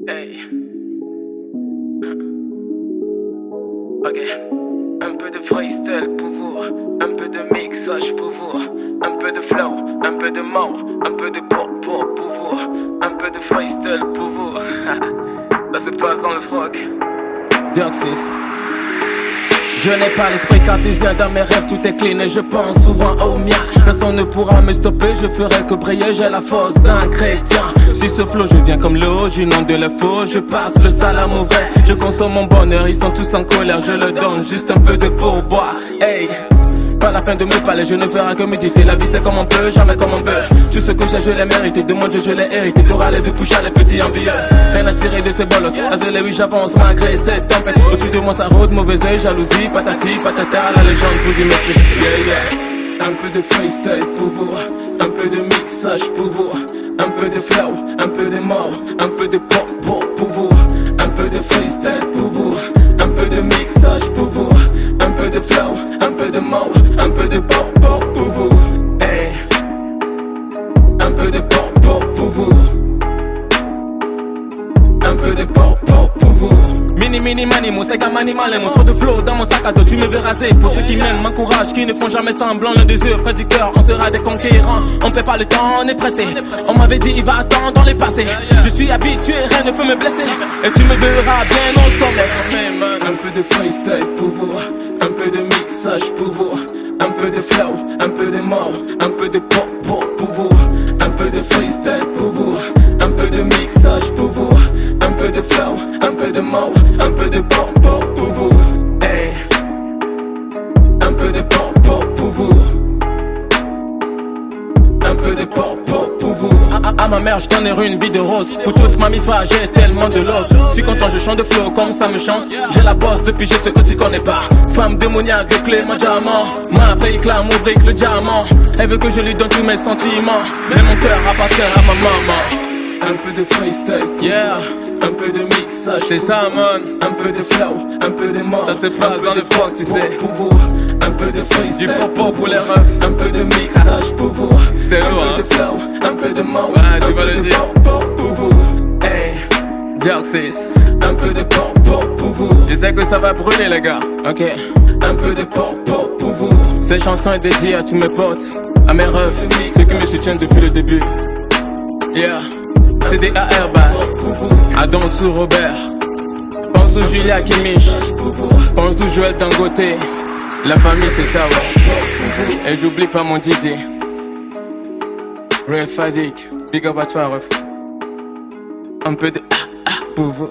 Hey. Ok. Un peu de freestyle pour vous, un peu de mixage pour vous, un peu de flow, un peu de mort, un peu de pop pour vous, un peu de freestyle pour vous. Ça se passe dans le froc. Dioxys. Je n'ai pas l'esprit cartésien, dans mes rêves tout est clean et je pense souvent au mien. Personne ne pourra me stopper, je ferai que briller, j'ai la force d'un chrétien. Si ce flow je viens comme l'eau, j'inonde de l'info, je passe le salam au vrai. Je consomme mon bonheur, ils sont tous en colère, je le donne juste un peu de pourboire. Hey, pas la fin de me parler, je ne ferai que méditer. La vie c'est comme on peut, jamais comme on veut. Tout ce que j'ai je l'ai mérité, de moi je l'ai hérité. T'auras les yeux couchés, les petits envieux. Rien à cirer de ces bolos, à zéler oui j'avance malgré cette tempête. Au-dessus de moi ça rôde, mauvais oeil, jalousie, patati, patata. La légende vous dit merci, yeah yeah. Un peu de freestyle pour vous, un peu de mixage pour vous, un peu de flow, un peu de mort, un peu de pop pour vous, un peu de freestyle pour vous, un peu de mixage pour vous, un peu de flow, un peu de mort, un peu de pop pour vous, hey. Un peu de pop pour vous, un peu de pop pour vous. Mini mani, mon sac à mani malin, trop de flow dans mon sac à dos, tu me verras c'est pour ceux qui m'aiment, m'encouragent, qui ne font jamais semblant, l'un des yeux près du cœur, on sera des conquérants, on fait pas le temps, on est pressé, on m'avait dit il va attendre dans les passés, je suis habitué, rien ne peut me blesser, et tu me verras bien au sommet. Un peu de freestyle pour vous, un peu de mixage pour vous, un peu de flow, un peu de mort, un peu de pop pour vous, un peu de freestyle pour vous, un peu de mixage pour vous, un peu de flow, un peu de mort, un peu de pop pour vous, hey. Un peu de pop pour vous, un peu de pop pour vous. À ma mère je donnerai une vie de rose. Pour toute ma mifa j'ai tellement de l'os. Je suis content je chante de flow comme ça me chante. J'ai la bosse depuis je sais que tu connais pas. Femme démoniaque de clé mon diamant. Ma paye clame brique le diamant. Elle veut que je lui donne tous mes sentiments. Mais mon cœur appartient à ma maman. Un peu de freestyle, yeah. Un peu de mixage, c'est ça man. Un peu de flow, un peu de mort. Ça se passe dans le froc tu sais. Pour vous, un peu de freestyle, du popo pour les refs. Un peu de mixage pour vous. C'est lourd hein. Un peu de flow, un peu de mort. Ouais tu vas le dire. Pour vous, hey. Dioxys. Un peu de pop pour vous. Je sais que ça va brûler les gars. Ok. Un peu de pop pour vous. Cette chanson est dédiée à tous mes potes, à mes refs, ceux qui me soutiennent depuis le début. Yeah. C'est des AR bas, Adam sous Robert, pense au Julia Kimich, pense au Joël Dangote. La famille c'est ça ouais. Et j'oublie pas mon DJ Real Fadik, big up à toi ref. Un peu de pour vous.